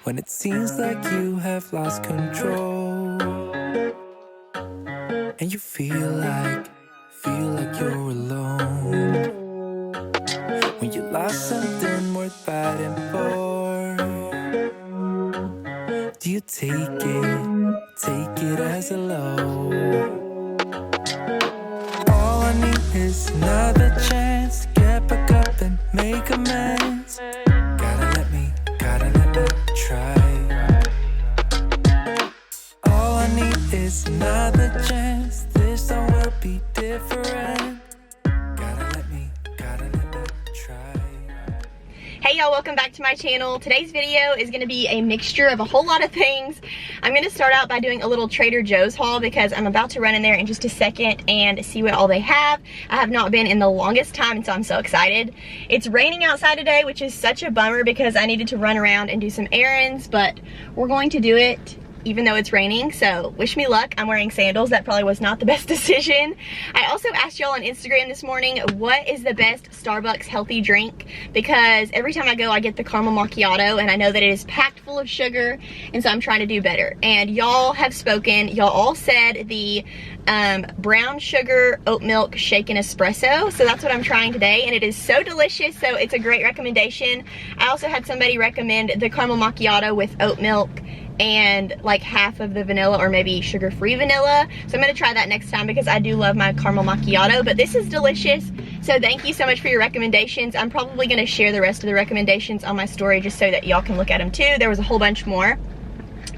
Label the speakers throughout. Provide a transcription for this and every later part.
Speaker 1: when it seems like you have lost control, and you feel like you're alone, when you lost something worth fighting for. Do you take it as a low? All I need is another chance to get back up and make amends. Gotta let me try. All I need is another chance. This time will be different. Gotta let me try.
Speaker 2: Hey y'all, welcome back to my channel. Today's video is going to be a mixture of a whole lot of things. I'm going to start out by doing a little Trader Joe's haul because I'm about to run in there in just a second and see what all they have. I have not been in the longest time, and so I'm so excited. It's raining outside today, which is such a bummer because I needed to run around and do some errands, but we're going to do it even though it's raining, so wish me luck. I'm wearing sandals. That probably was not the best decision. I also asked y'all on Instagram this morning, what is the best Starbucks healthy drink? Because every time I go, I get the caramel macchiato, and I know that it is packed full of sugar, and so I'm trying to do better. And y'all have spoken. Y'all all said the brown sugar oat milk shaken espresso, so that's what I'm trying today, and it is so delicious, so it's a great recommendation. I also had somebody recommend the caramel macchiato with oat milk and like half of the vanilla, or maybe sugar-free vanilla. So I'm gonna try that next time because I do love my caramel macchiato, but this is delicious. So thank you so much for your recommendations. I'm probably gonna share the rest of the recommendations on my story just so that y'all can look at them too. There was a whole bunch more.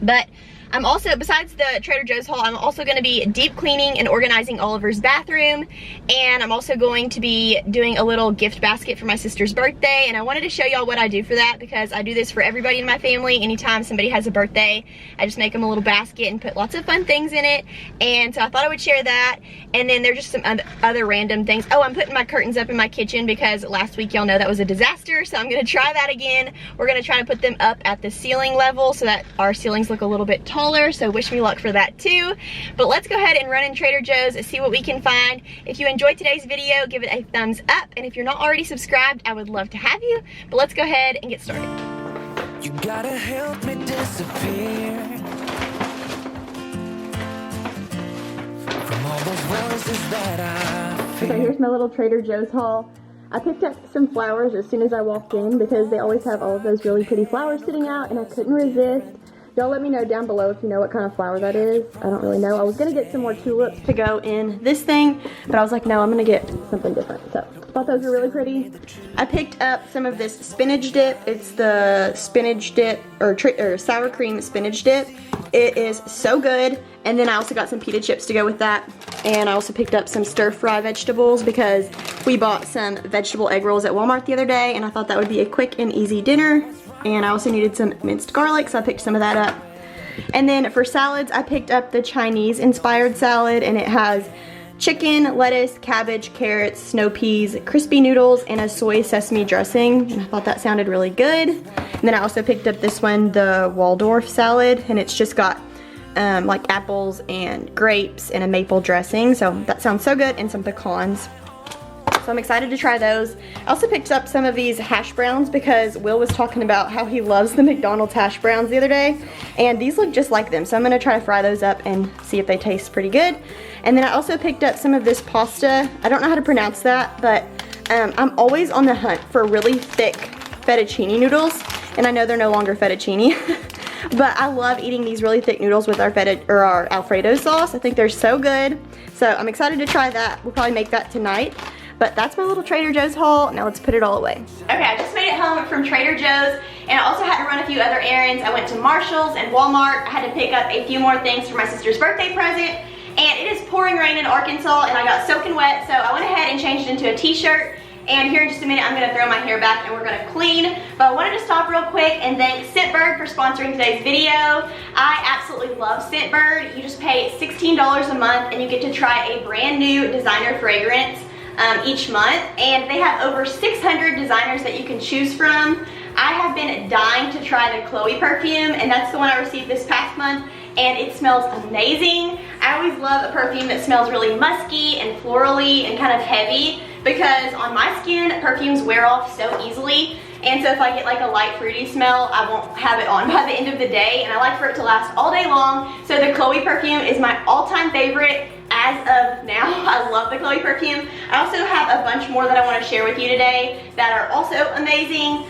Speaker 2: But I'm also, besides the Trader Joe's haul, I'm also going to be deep cleaning and organizing Oliver's bathroom, and I'm also going to be doing a little gift basket for my sister's birthday, and I wanted to show y'all what I do for that because I do this for everybody in my family. Anytime somebody has a birthday, I just make them a little basket and put lots of fun things in it, and so I thought I would share that. And then there's just some other random things. Oh, I'm putting my curtains up in my kitchen because last week y'all know that was a disaster, so I'm going to try that again. We're going to try to put them up at the ceiling level so that our ceilings look a little bit taller, so wish me luck for that too. But let's go ahead and run in Trader Joe's and see what we can find. If you enjoyed today's video, give it a thumbs up, and if you're not already subscribed, I would love to have you. But let's go ahead and get started.
Speaker 1: You gotta help me disappear from all those voices that I fear.
Speaker 2: Okay, here's my little Trader Joe's haul. I picked up some flowers as soon as I walked in because they always have all of those really pretty flowers sitting out, and I couldn't resist. Y'all let me know down below if you know what kind of flower that is. I don't really know. I was gonna get some more tulips to go in this thing, but I was like, no, I'm gonna get something different. So I thought those were really pretty. I picked up some of this spinach dip. It's the spinach dip, or sour cream spinach dip. It is so good. And then I also got some pita chips to go with that. And I also picked up some stir-fry vegetables because we bought some vegetable egg rolls at Walmart the other day, and I thought that would be a quick and easy dinner. And I also needed some minced garlic, so I picked some of that up. And then for salads, I picked up the Chinese inspired salad, and it has chicken, lettuce, cabbage, carrots, snow peas, crispy noodles, and a soy sesame dressing. And I thought that sounded really good. And then I also picked up this one, the Waldorf salad, and it's just got like apples and grapes and a maple dressing. So that sounds so good, and some pecans. So I'm excited to try those. I also picked up some of these hash browns because Will was talking about how he loves the McDonald's hash browns the other day, and these look just like them. So I'm gonna try to fry those up and see if they taste pretty good. And then I also picked up some of this pasta. I don't know how to pronounce that, but I'm always on the hunt for really thick fettuccine noodles, and I know they're no longer fettuccine. But I love eating these really thick noodles with our our Alfredo sauce. I think they're so good. So I'm excited to try that. We'll probably make that tonight. But that's my little Trader Joe's haul. Now let's put it all away. Okay, I just made it home from Trader Joe's, and I also had to run a few other errands. I went to Marshall's and Walmart. I had to pick up a few more things for my sister's birthday present. And it is pouring rain in Arkansas, and I got soaking wet, so I went ahead and changed into a t-shirt. And here in just a minute, I'm gonna throw my hair back and we're gonna clean. But I wanted to stop real quick and thank Scentbird for sponsoring today's video. I absolutely love Scentbird. You just pay $16 a month and you get to try a brand new designer fragrance each month. And they have over 600 designers that you can choose from. I have been dying to try the Chloe perfume, and that's the one I received this past month. And it smells amazing. I always love a perfume that smells really musky and florally and kind of heavy, because on my skin, perfumes wear off so easily.
Speaker 3: And so if I get like a light fruity smell, I won't have it on by the end of the day, and I like for it to last all day long. So the Chloe perfume is my all-time favorite as of now. I love the Chloe perfume. I also have a bunch more that I want to share with you today that are also amazing.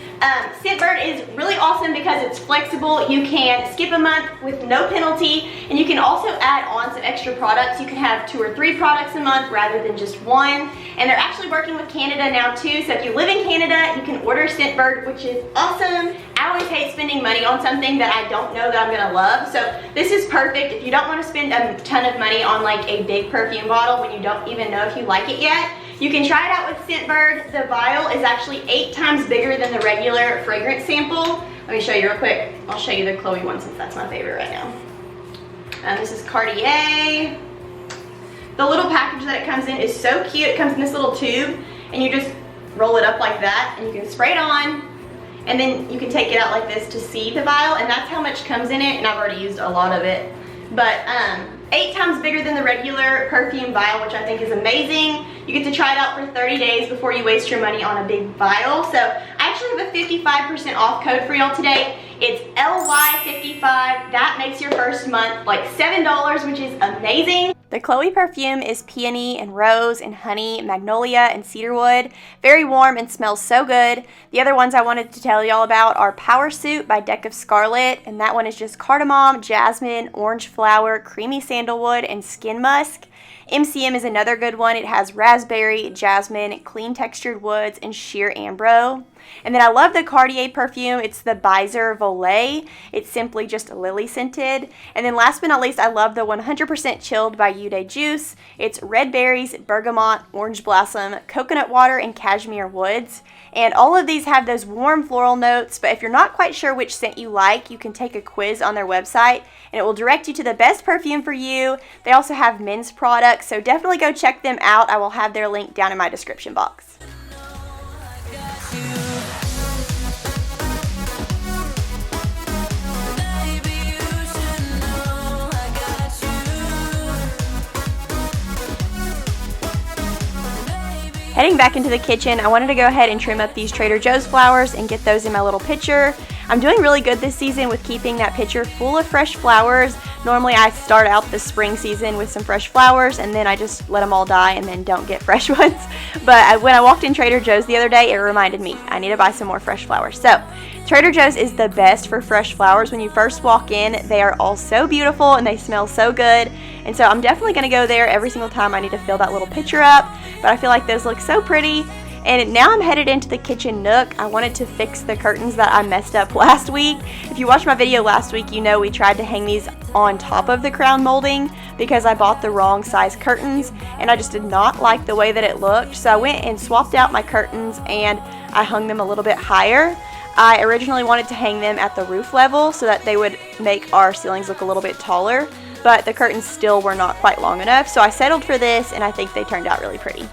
Speaker 3: Scentbird is really awesome because it's flexible. You can skip a month with no penalty, and you can also add on some extra products. You can have 2 or 3 products a month rather than just one. And they're actually working with Canada now too, so if you live in Canada, you can order Scentbird, which is awesome. I always hate spending money on something that I don't know that I'm gonna love, so this is perfect if you don't want to spend a ton of money on like a big perfume bottle when you don't even know if you like it yet. You can try it out with Scentbird. The vial is actually 8 times bigger than the regular fragrance sample. Let me show you real quick. I'll show you the Chloe one since that's my favorite right now. This is Cartier. The little package that it comes in is so cute. It comes in this little tube, and you just roll it up like that, and you can spray it on, and then you can take it out like this to see the vial, and that's how much comes in it, and I've already used a lot of it. But 8 times bigger than the regular perfume vial, which I think is amazing. You get to try it out for 30 days before you waste your money on a big vial. So I actually have a 55% off code for y'all today. It's LY55. That makes your first month like $7, which is amazing. The Chloe perfume is peony and rose and honey, magnolia and cedarwood. Very warm and smells so good. The other ones I wanted to tell y'all about are Power Suit by Deck of Scarlet, and that one is just cardamom, jasmine, orange flower, creamy sandalwood, and skin musk. MCM is another good one. It has raspberry, jasmine, clean textured woods, and sheer ambro. And then I love the Cartier perfume. It's the Baiser Volet. It's simply just lily scented. And then last but not least, I love the 100% chilled by Ude Juice. It's red berries, bergamot, orange blossom, coconut water, and cashmere woods. And all of these have those warm floral notes, but if you're not quite sure which scent you like, you can take a quiz on their website, and it will direct you to the best perfume for you. They also have men's products, so definitely go check them out. I will have their link down in my description box. Heading back into the kitchen, I wanted to go ahead and trim up these Trader Joe's flowers and get those in my little pitcher. I'm doing really good this season with keeping that pitcher full of fresh flowers. Normally I start out the spring season with some fresh flowers and then I just let them all die and then don't get fresh ones. But when I walked in Trader Joe's the other day, it reminded me I need to buy some more fresh flowers. So Trader Joe's is the best for fresh flowers. When you first walk in, they are all so beautiful and they smell so good. And so I'm definitely going to go there every single time I need to fill that little pitcher up. But I feel like those look so pretty. And now I'm headed into the kitchen nook. I wanted to fix the curtains that I messed up last week. If you watched my video last week, you know we tried to hang these on top of the crown molding because I bought the wrong size curtains and I just did not like the way that it looked. So I went and swapped out my curtains and I hung them a little bit higher. I originally wanted to hang them at the roof level so that they would make our ceilings look a little bit taller, but the curtains still were not quite long enough. So I settled for this and I think they turned out really pretty.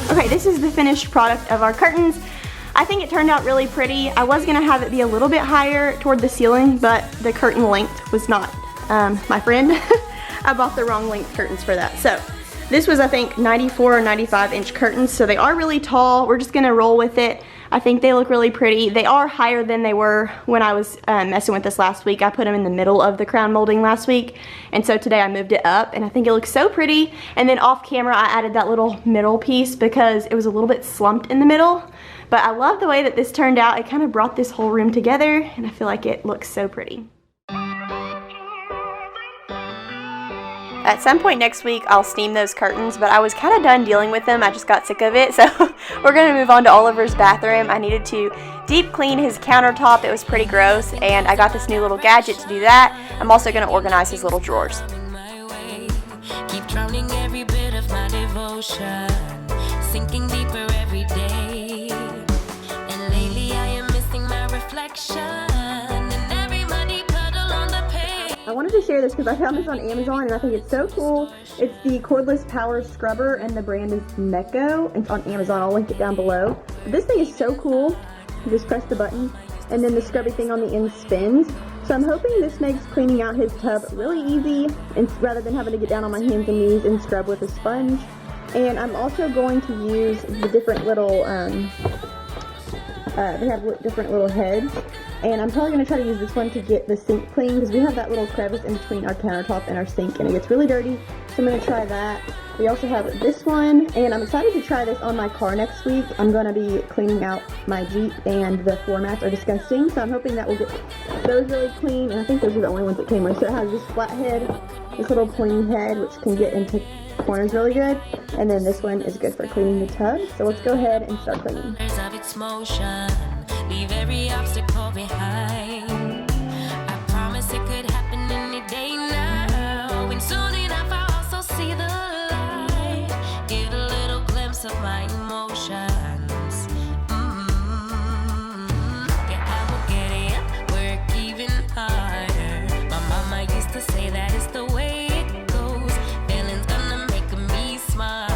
Speaker 3: Okay, this is the finished product of our curtains. I think it turned out really pretty. I was gonna have it be a little bit higher toward the ceiling, but the curtain length was not my friend. I bought the wrong length curtains for that. So this was, I think, 94 or 95 inch curtains, so they are really tall. We're just gonna roll with it. I think they look really pretty. They are higher than they were when I was messing with this last week. I put them in the middle of the crown molding last week, and so today I moved it up, and I think it looks so pretty. And then off camera, I added that little middle piece because it was a little bit slumped in the middle. But I love the way that this turned out. It kind of brought this whole room together, and I feel like it looks so pretty. At some point next week, I'll steam those curtains, but I was kind of done dealing with them. I just got sick of it, so we're going to move on to Oliver's bathroom. I needed to deep clean his countertop. It was pretty gross, and I got this new little gadget to do that. I'm also going to organize his little drawers.
Speaker 1: Keep drowning every bit of my devotion.
Speaker 4: sinking deeper every day. And lately I am missing my reflection. And every muddy puddle on the page.
Speaker 2: I wanted to share this because I found this on Amazon and I think it's so cool. It's the cordless power scrubber and the brand is Mecco. It's on Amazon. I'll link it down below. This thing is so cool. You just press the button and then the scrubby thing on the end spins. So I'm hoping this makes cleaning out his tub really easy, and rather than having to get down on my hands and knees and scrub with a sponge. And I'm also going to use the different little, they have different little heads. And I'm probably going to try to use this one to get the sink clean because we have that little crevice in between our countertop and our sink and it gets really dirty. So I'm going to try that. We also have this one and I'm excited to try this on my car next week. I'm going to be cleaning out my Jeep and the floor mats are disgusting. So I'm hoping that will get those really clean. And I think those are the only ones that came with. So it has this flat head, this little pointy head which can get into corners really good. And then this one is good for cleaning the tub. So let's go ahead and start cleaning.
Speaker 4: Of its motion, leave every obstacle behind. I promise it could happen any day now. And soon enough I'll also see the light. Get a little glimpse of my emotions. Yeah, I will get it, work even harder. My mama used to say that it's the way it goes. Feeling's gonna make me smarter.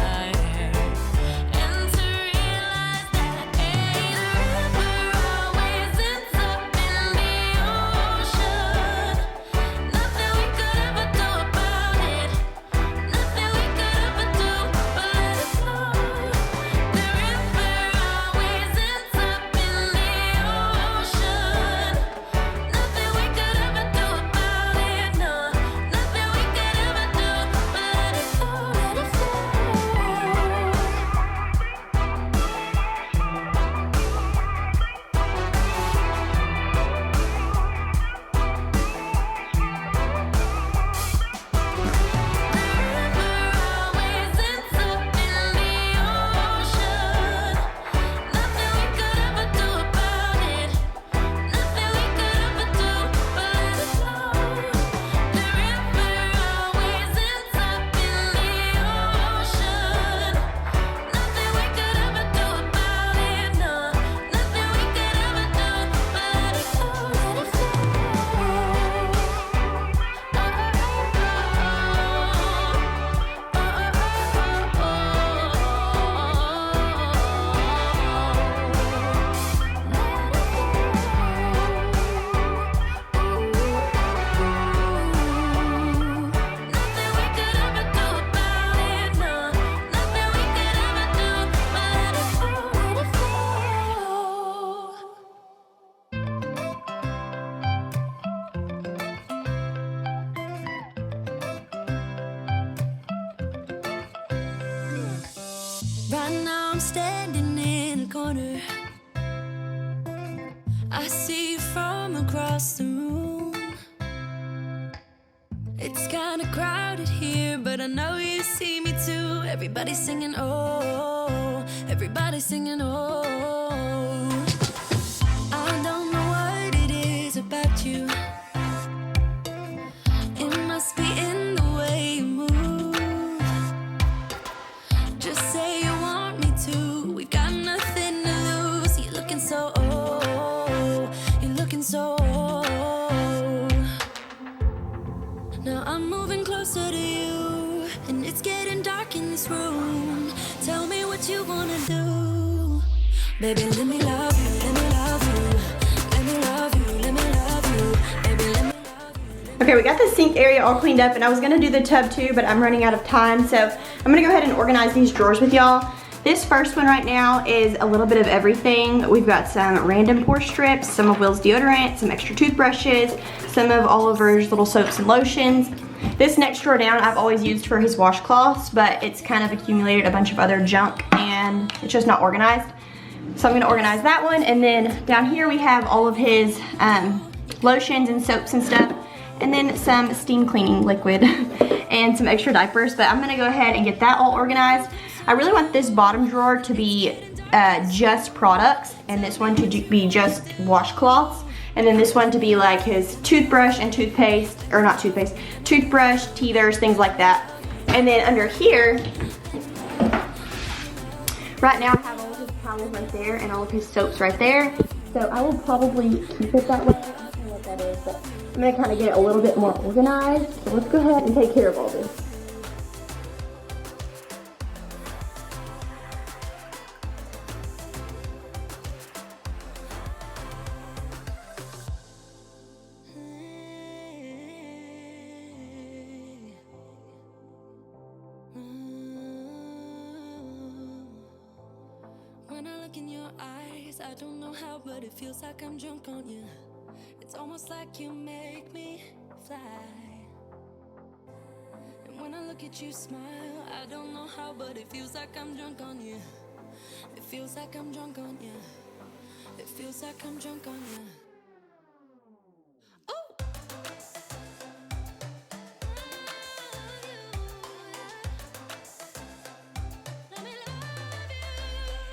Speaker 5: Right now I'm standing in a corner. I see you from across the room. It's kinda crowded here, but I know you see me too. Everybody's singing oh, everybody's singing oh. I don't know what it is about you. It must be in the way you move. Just say you want me to. We've got nothing to lose. You're looking so old. You're looking so old. Now I'm moving closer to you, and it's getting dark in this room. Tell me what you wanna do. Baby, let me love you, let me love you. Let me love you, let me love you. Baby, let me love you.
Speaker 3: Okay, we got the sink area all cleaned up and I was gonna do the tub too, but I'm running out of time. So I'm gonna go ahead and organize these drawers with y'all. This first one right now is a little bit of everything. We've got some random pore strips, some of Will's deodorant, some extra toothbrushes, some of Oliver's little soaps and lotions. This next drawer down I've always used for his washcloths, but it's kind of accumulated a bunch of other junk and it's just not organized. So I'm gonna organize that one. And then down here we have all of his lotions and soaps and stuff. And then some steam cleaning liquid and some extra diapers. But I'm gonna go ahead and get that all organized. I really want this bottom drawer to be just products and this one to be just washcloths. And then this one to be like his toothbrush and toothpaste, or not toothpaste, toothbrush, teethers, things like that. And then under here, Right now I have all of his towels right there and all of his soaps right there. So I will probably keep it that way. I don't know what that is, but I'm gonna kind of get it a little bit more organized. So let's go ahead and take care of all this.
Speaker 5: When I look in your eyes, I don't know how, but it feels like I'm drunk on you. It's almost like you make me fly. And when I look at you smile, I don't know how, but it feels like I'm drunk on you. It feels like I'm drunk on you. It feels like I'm drunk on you.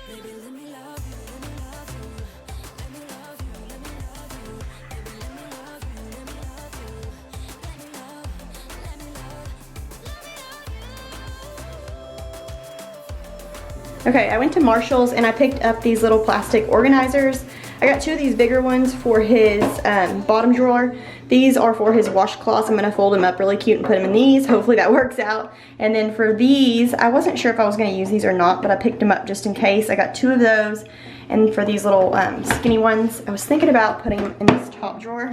Speaker 5: Baby, let me love you, let me love you. Let me love you, let me love you. Baby, let me love you, let me love you. Let me love, let me love,
Speaker 3: Okay, I went to Marshall's and I picked up these little plastic organizers. I got 2 of these bigger ones for his bottom drawer. These are for his washcloths. I'm gonna fold them up really cute and put them in these. Hopefully that works out. And then for these, I wasn't sure if I was gonna use these or not, but I picked them up just in case. I got 2 of those. And for these little skinny ones, I was thinking about putting them in this top drawer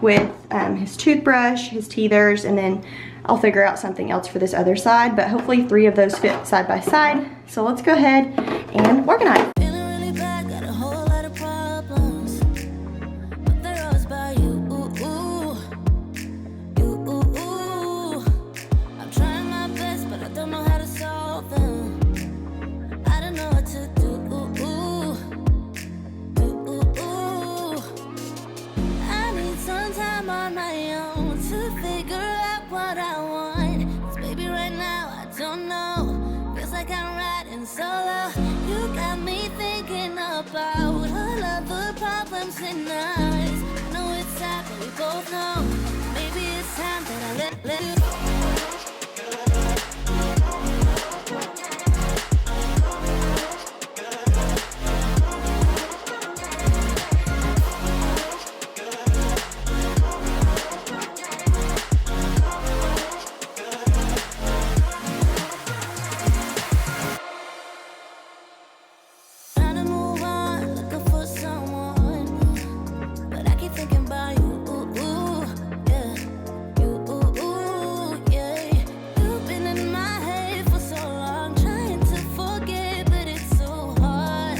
Speaker 3: with his toothbrush, his teethers, and then I'll figure out something else for this other side, but hopefully 3 of those fit side by side. So let's go ahead and organize.
Speaker 5: feeling really bad, got a whole lot of problems, but they're always by you. I'm trying my best, but I don't know how to solve them. I don't know what to do. I need some time on my own to figure out what I want. 'Cause baby, right now I don't know. Feels like I'm riding solo. You got me thinking about all of the problems in us. I know it's sad, but we both know. Maybe it's time that I let you go. Trying to move on, looking for someone, but I keep thinking about you. Yeah, yeah. You've been in my head for so long, trying to forget, but it's so hard.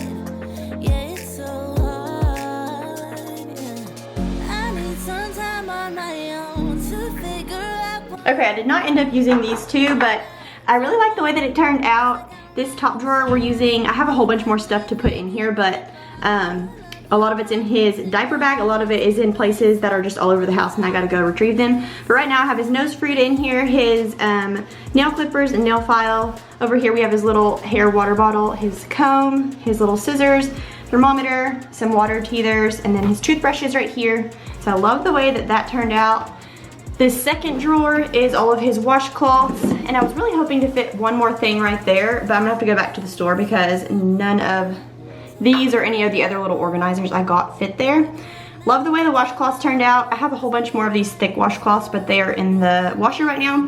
Speaker 5: Yeah, it's so hard. Yeah. I need some time on my own to figure out what
Speaker 3: Okay, I did not end up using these 2, but I really like the way that it turned out. This top drawer we're using, I have a whole bunch more stuff to put in here, but a lot of it's in his diaper bag. A lot of it is in places that are just all over the house and I gotta go retrieve them. But right now I have his nose fruit in here, his nail clippers and nail file. Over here we have his little hair water bottle, his comb, his little scissors, thermometer, some water teethers, and then his toothbrushes right here. So I love the way that that turned out. This second drawer is all of his washcloths, and I was really hoping to fit one more thing right there, but I'm gonna have to go back to the store because none of these or any of the other little organizers I got fit there. Love the way the washcloths turned out. I have a whole bunch more of these thick washcloths, but they are in the washer right now.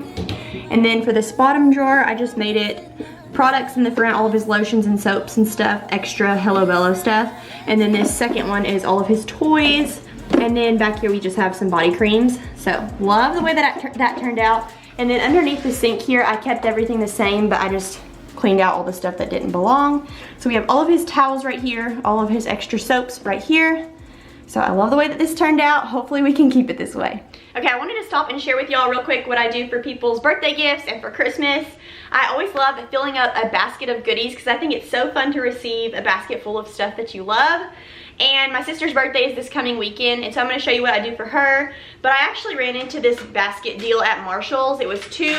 Speaker 3: And then for this bottom drawer, I just made it products in the front, all of his lotions and soaps and stuff, extra Hello Bello stuff. And then this second one is all of his toys. And then back here we just have some body creams. So love the way that that turned out. And then underneath the sink here, I kept everything the same, but I just cleaned out all the stuff that didn't belong. So we have all of his towels right here, all of his extra soaps right here. So I love the way that this turned out. Hopefully we can keep it this way. Okay, I wanted to stop and share with y'all real quick what I do for people's birthday gifts and for Christmas. I always love filling up a basket of goodies because I think it's so fun to receive a basket full of stuff that you love. And my sister's birthday is this coming weekend, and so I'm going to show you what I do for her. But I actually ran into this basket deal at Marshall's. It was 2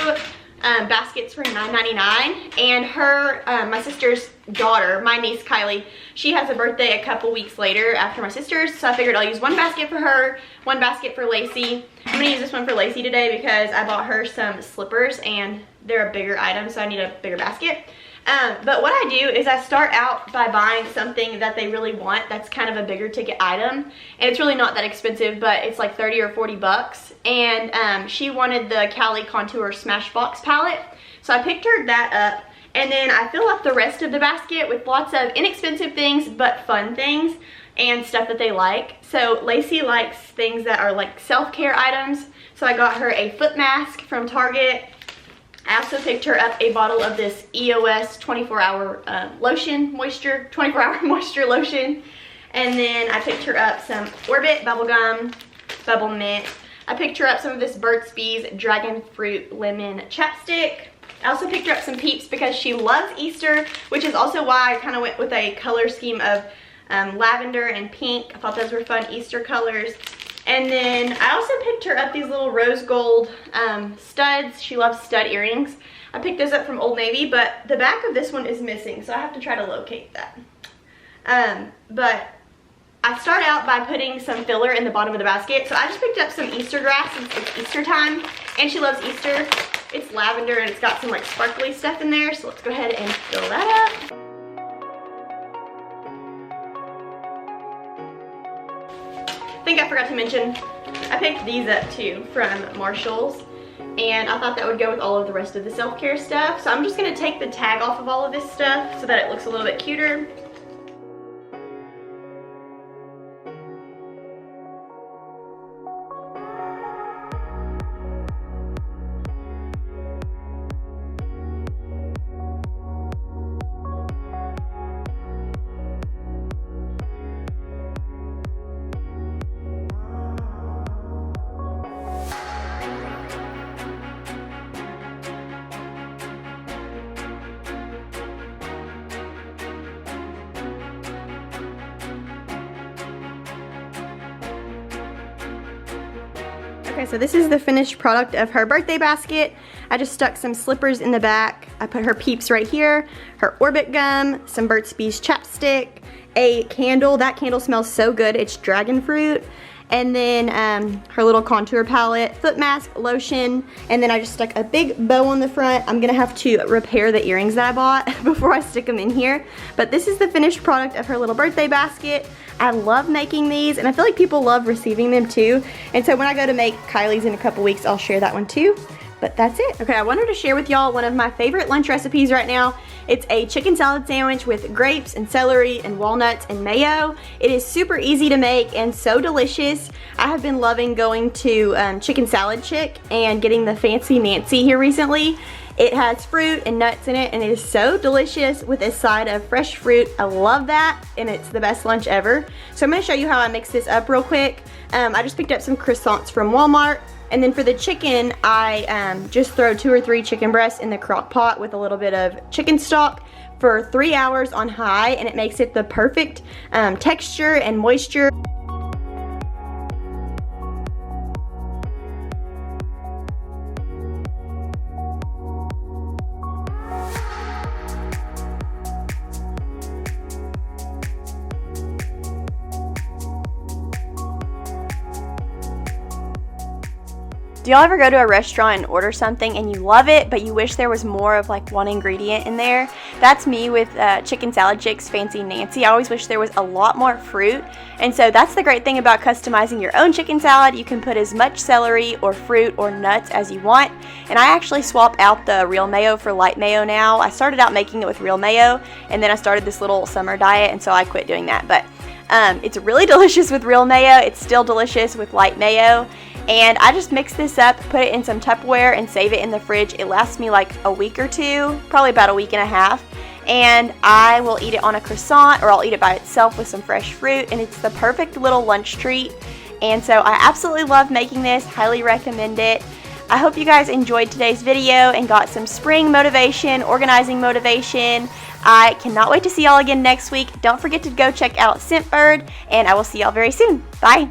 Speaker 3: baskets for $9.99, and her, my sister's daughter, my niece Kylie, she has a birthday a couple weeks later after my sister's, so I figured I'll use 1 basket for her, 1 basket for Lacey. I'm going to use this one for Lacey today because I bought her some slippers, and they're a bigger item, so I need a bigger basket. But what I do is I start out by buying something that they really want that's kind of a bigger ticket item. And it's really not that expensive, but it's like 30 or 40 bucks. And she wanted the Cali Contour Smashbox palette. So I picked her that up. And then I fill up the rest of the basket with lots of inexpensive things, but fun things and stuff that they like. So Lacey likes things that are like self-care items. So I got her a foot mask from Target. I also picked her up a bottle of this EOS 24-hour moisture lotion. And then I picked her up some Orbit bubblegum, bubble mint. I picked her up some of this Burt's Bees Dragon Fruit Lemon Chapstick. I also picked her up some Peeps because she loves Easter, which is also why I kind of went with a color scheme of lavender and pink. I thought those were fun Easter colors. And then I also picked her up these little rose gold studs. She loves stud earrings. I picked those up from Old Navy, but the back of this one is missing, so I have to try to locate that. But I start out by putting some filler in the bottom of the basket. So I just picked up some Easter grass since it's Easter time, and she loves Easter. It's lavender and it's got some like sparkly stuff in there, so let's go ahead and fill that up. I think I forgot to mention, I picked these up too from Marshall's, and I thought that would go with all of the rest of the self-care stuff. So I'm just going to take the tag off of all of this stuff so that it looks a little bit cuter. Okay, so this is the finished product of her birthday basket. I just stuck some slippers in the back. I put her Peeps right here, her Orbit gum, some Burt's Bees chapstick, a candle. That candle smells so good. It's dragon fruit. And then her little contour palette, foot mask, lotion, and then I just stuck a big bow on the front. I'm gonna have to repair the earrings that I bought before I stick them in here. But this is the finished product of her little birthday basket. I love making these, and I feel like people love receiving them too. And so when I go to make Kylie's in a couple weeks, I'll share that one too. But that's it. Okay, I wanted to share with y'all one of my favorite lunch recipes right now. It's a chicken salad sandwich with grapes and celery and walnuts and mayo. It is super easy to make and so delicious. I have been loving going to Chicken Salad Chick and getting the Fancy Nancy here recently. It has fruit and nuts in it, and it is so delicious with a side of fresh fruit. I love that, and it's the best lunch ever. So I'm gonna show you how I mix this up real quick. I just picked up some croissants from Walmart. And then for the chicken, I just throw 2 or 3 chicken breasts in the crock pot with a little bit of chicken stock for 3 hours on high, and it makes it the perfect texture and moisture. Do y'all ever go to a restaurant and order something and you love it, but you wish there was more of like one ingredient in there? That's me with Chicken Salad Chick's Fancy Nancy. I always wish there was a lot more fruit. And so that's the great thing about customizing your own chicken salad. You can put as much celery or fruit or nuts as you want. And I actually swap out the real mayo for light mayo now. I started out making it with real mayo, and then I started this little summer diet, and so I quit doing that. But it's really delicious with real mayo. It's still delicious with light mayo. And I just mix this up, put it in some Tupperware, and save it in the fridge. It lasts me like a week or two, probably about a week and a half. And I will eat it on a croissant, or I'll eat it by itself with some fresh fruit, and it's the perfect little lunch treat. And so I absolutely love making this, highly recommend it. I hope you guys enjoyed today's video and got some spring motivation, organizing motivation. I cannot wait to see y'all again next week. Don't forget to go check out Scentbird, and I will see y'all very soon. Bye.